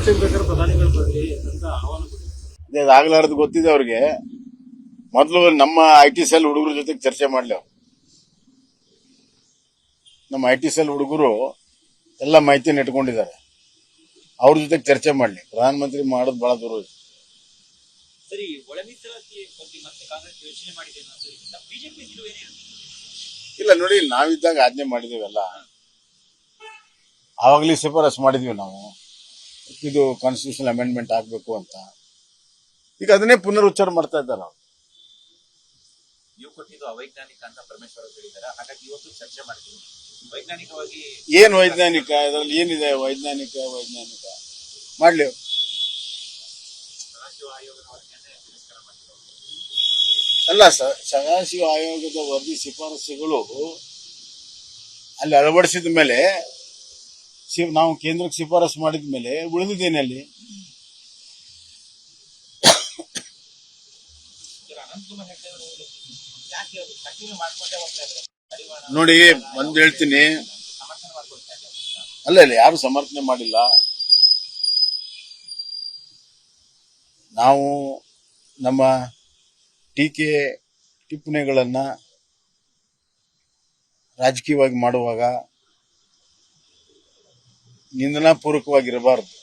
ಚರ್ಚೆಗೆ ಬೇಕಾದ್ರೆ ಪ್ರಧಾನಿಗಳು ಬರಲಿ ಅಂತ ಆಹ್ವಾನ ಕೊಟ್ಟಿದ್ದಾರೆ. ಅದಾಗಲಾರದು ಗೊತ್ತಿದೆ ಅವ್ರಿಗೆ. ಮೊದಲು ನಮ್ಮ IT ಸೆಲ್ ಹುಡುಗರ ಜೊತೆಗೆ ಚರ್ಚೆ ಮಾಡ್ಲಿ ಅವ್ರು. ನಮ್ಮ IT ಸೆಲ್ ಹುಡುಗರು ಎಲ್ಲ ಮಾಹಿತಿಯನ್ನು ಇಟ್ಕೊಂಡಿದ್ದಾರೆ. ಅವ್ರ ಜೊತೆಗೆ ಚರ್ಚೆ ಮಾಡ್ಲಿ. ಪ್ರಧಾನಮಂತ್ರಿ ಮಾಡೋದು ಬಹಳ ದೂರ ಇದೆ. ಸರಿ, ಒಳ ಮೀಸಲಾತಿ ಬಗ್ಗೆ ಮತ್ತೆ ಕಾಂಗ್ರೆಸ್ ಯೋಚನೆ ಮಾಡಿದೆ ಬಿಜೆಪಿ ಇಲ್ಲ ನೋಡಿ, ನಾವಿದ್ದಾಗ ಆಜ್ಞೆ ಮಾಡಿದೇವಲ್ಲ, ಆವಾಗಲೇ ಶಿಫಾರಸ್ ಮಾಡಿದ್ವಿ ನಾವು, ಇದು ಕಾನ್ಸ್ಟಿಟ್ಯೂಷನಲ್ ಅಮೆಂಡ್ಮೆಂಟ್ ಆಗ್ಬೇಕು ಅಂತ. ಈಗ ಅದನ್ನೇ ಪುನರುಚ್ಚಾರ ಮಾಡ್ತಾ ಇದ್ದಾರೆ ನಾವು. ನೀವು ಕೊಟ್ಟಿದ್ದು ಅವೈಜ್ಞಾನಿಕ ಅಂತ ಪರಮೇಶ್ವರ್ ಹೇಳಿದ್ದಾರೆ. ಹಾಗಾಗಿ ಇವತ್ತು ಚರ್ಚೆ ಮಾಡ್ತೀವಿ. ವೈಜ್ಞಾನಿಕವಾಗಿ ಏನ್ ವೈಜ್ಞಾನಿಕ, ಇದರಲ್ಲಿ ಏನಿದೆ ವೈಜ್ಞಾನಿಕ ಮಾಡ್ಲಿ. ಸದಾಶಿವ ಆಯೋಗದ ವರದಿಯನ್ನೇ ತಿರಸ್ಕಾರ ಮಾಡಿದ್ರು. ಅಲ್ಲ ಸರ್, ಸದಾಶಿವ ಆಯೋಗದ ವರದಿ ಶಿಫಾರಸುಗಳು ಅಲ್ಲಿ ಅಳವಡಿಸಿದ ಮೇಲೆ, ನಾವು ಕೇಂದ್ರಕ್ಕೆ ಶಿಫಾರಸು ಮಾಡಿದ ಮೇಲೆ ಉಳಿದಿದ್ದೇನಲ್ಲಿ ನೋಡಿ. ಒಂದ್ ಹೇಳ್ತೀನಿ, ಅಲ್ಲ ಯಾರು ಸಮರ್ಥನೆ ಮಾಡಿಲ್ಲ. ನಾವು ನಮ್ಮ ಟೀಕೆ ಟಿಪ್ಪಣಿಗಳನ್ನ ರಾಜಕೀಯವಾಗಿ ಮಾಡುವಾಗ ನಿಂದನಾಪೂರ್ವಕವಾಗಿರಬಾರದು.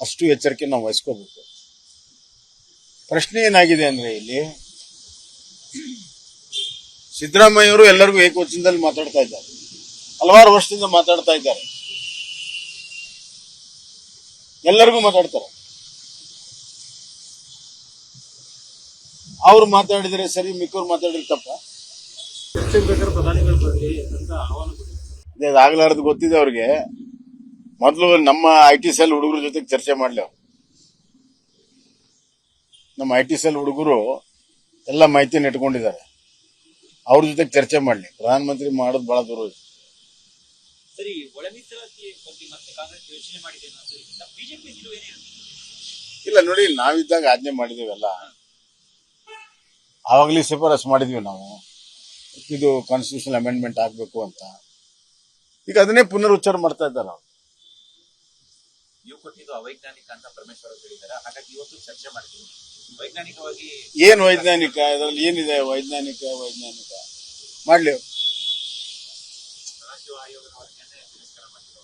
ಅಷ್ಟು ಎಚ್ಚರಿಕೆ ನಾವು ವಹಿಸ್ಕೋಬೇಕು. ಪ್ರಶ್ನೆ ಏನಾಗಿದೆ ಅಂದ್ರೆ, ಇಲ್ಲಿ ಸಿದ್ದರಾಮಯ್ಯವರು ಎಲ್ಲರಿಗೂ ಏಕವಚನದಲ್ಲಿ ಮಾತಾಡ್ತಾ ಇದ್ದಾರೆ. ಹಲವಾರು ವರ್ಷದಿಂದ ಮಾತಾಡ್ತಾ ಇದ್ದಾರೆ. ಎಲ್ಲರಿಗೂ ಮಾತಾಡ್ತಾರೆ. ಅವ್ರು ಮಾತಾಡಿದ್ರೆ ಸರಿ, ಮಿಕ್ಕವ್ರು ಮಾತಾಡಿದ್ರೆ ತಪ್ಪ. ಚರ್ಚೆಗೆ ಬೇಕಾದ್ರೆ ಪ್ರಧಾನಿಗಳು ಬರಲಿ ಅಂತ ಆಹ್ವಾನ ಕೊಟ್ಟಿದ್ದಾರೆ. ಅದಾಗಲಾರದು ಗೊತ್ತಿದೆ ಅವ್ರಿಗೆ. ಮೊದಲು ನಮ್ಮ IT ಸೆಲ್ ಹುಡುಗರ ಜೊತೆಗೆ ಚರ್ಚೆ ಮಾಡ್ಲಿ ಅವ್ರು. ನಮ್ಮ IT ಸೆಲ್ ಹುಡುಗರು ಎಲ್ಲ ಮಾಹಿತಿಯನ್ನು ಇಟ್ಕೊಂಡಿದ್ದಾರೆ. ಅವ್ರ ಜೊತೆಗೆ ಚರ್ಚೆ ಮಾಡ್ಲಿ. ಪ್ರಧಾನಮಂತ್ರಿ ಮಾಡೋದು ಬಹಳ ದೂರ ಇದೆ. ಸರಿ, ಒಳ ಮೀಸಲಾತಿ ಬಗ್ಗೆ ಮತ್ತೆ ಕಾಂಗ್ರೆಸ್ ಯೋಚನೆ ಮಾಡಿದೆ ಬಿಜೆಪಿ ಇಲ್ಲ ನೋಡಿ, ನಾವಿದ್ದಾಗ ಆಜ್ಞೆ ಮಾಡಿದೇವಲ್ಲ, ಆವಾಗಲೇ ಶಿಫಾರಸ್ ಮಾಡಿದ್ವಿ ನಾವು, ಇದು ಕಾನ್ಸ್ಟಿಟ್ಯೂಷನಲ್ ಅಮೆಂಡ್ಮೆಂಟ್ ಆಗ್ಬೇಕು ಅಂತ. ಈಗ ಅದನ್ನೇ ಪುನರುಚ್ಚಾರ ಮಾಡ್ತಾ ಇದ್ದಾರೆ ನಾವು. ನೀವು ಕೊಟ್ಟಿದ್ದು ಅವೈಜ್ಞಾನಿಕ ಅಂತ ಪರಮೇಶ್ವರ್ ಹೇಳಿದ್ದಾರೆ. ಹಾಗಾಗಿ ಇವತ್ತು ಚರ್ಚೆ ಮಾಡ್ತೀವಿ. ವೈಜ್ಞಾನಿಕವಾಗಿ ಏನ್ ವೈಜ್ಞಾನಿಕ, ಇದರಲ್ಲಿ ಏನಿದೆ ವೈಜ್ಞಾನಿಕ ಮಾಡ್ಲಿ. ಸದಾಶಿವ ಆಯೋಗದ ವರದಿಯನ್ನೇ ತಿರಸ್ಕಾರ ಮಾಡಿದ್ರು.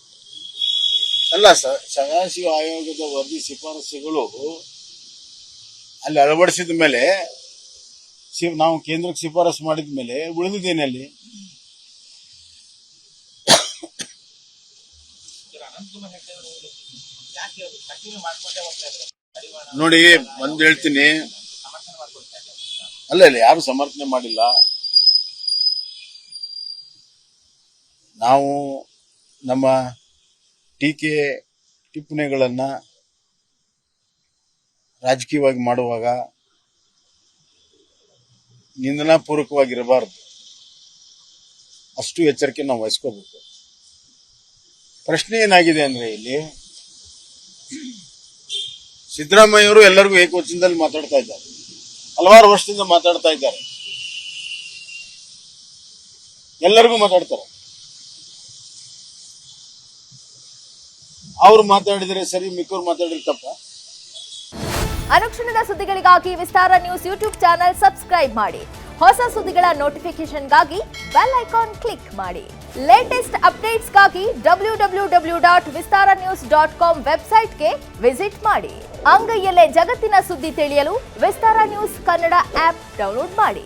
ಅಲ್ಲ ಸರ್, ಸದಾಶಿವ ಆಯೋಗದ ವರದಿ ಶಿಫಾರಸುಗಳು ಅಲ್ಲಿ ಅಳವಡಿಸಿದ ಮೇಲೆ, ನಾವು ಕೇಂದ್ರಕ್ಕೆ ಶಿಫಾರಸು ಮಾಡಿದ ಮೇಲೆ ಉಳಿದಿದ್ದೇನಲ್ಲಿ ನೋಡಿ. ಒಂದ್ ಹೇಳ್ತೀನಿ, ಅಲ್ಲ ಯಾರು ಸಮರ್ಥನೆ ಮಾಡಿಲ್ಲ. ನಾವು ನಮ್ಮ ಟೀಕೆ ಟಿಪ್ಪಣಿಗಳನ್ನ ರಾಜಕೀಯವಾಗಿ ಮಾಡುವಾಗ ನಿಂದನಾಪೂರ್ವಕವಾಗಿರಬಾರದು. ಅಷ್ಟು ಎಚ್ಚರಿಕೆ ನಾವು ವಹಿಸ್ಕೋಬೇಕು. ಪ್ರಶ್ನೆ ಏನಾಗಿದೆ ಅಂದ್ರೆ, ಇಲ್ಲಿ ಸಿದ್ದರಾಮಯ್ಯವರು ಎಲ್ಲರಿಗೂ ಏಕವಚನದಲ್ಲಿ ಮಾತಾಡ್ತಾ ಇದ್ದಾರೆ. ಹಲವಾರು ವರ್ಷದಿಂದ ಮಾತಾಡ್ತಾ ಇದ್ದಾರೆ. ಎಲ್ಲರಿಗೂ ಮಾತಾಡ್ತಾರೆ. ಅವ್ರು ಮಾತಾಡಿದ್ರೆ ಸರಿ, ಮಿಕ್ಕವ್ರು ಮಾತಾಡಿದ್ರೆ ತಪ್ಪ. ಅನುಕ್ಷಣದ ಸುದ್ದಿಗಳಿಗಾಗಿ ವಿಸ್ತಾರ ನ್ಯೂಸ್ ಯೂಟ್ಯೂಬ್ ಚಾನೆಲ್ ಸಬ್ಸ್ಕ್ರೈಬ್ ಮಾಡಿ. ಹೊಸ ಸುದ್ದಿಗಳ ನೋಟಿಫಿಕೇಶನ್ಗಾಗಿ ಬೆಲ್ ಐಕಾನ್ ಕ್ಲಿಕ್ ಮಾಡಿ. ಲೇಟೆಸ್ಟ್ ಅಪ್ಡೇಟ್ಸ್ಗಾಗಿ www.vistaranews.com ವೆಬ್ಸೈಟ್ಗೆ ವಿಸಿಟ್ ಮಾಡಿ. ಅಂಗೈಯಲ್ಲೇ ಜಗತ್ತಿನ ಸುದ್ದಿ ತಿಳಿಯಲು ವಿಸ್ತಾರ ನ್ಯೂಸ್ ಕನ್ನಡ ಆಪ್ ಡೌನ್ಲೋಡ್ ಮಾಡಿ.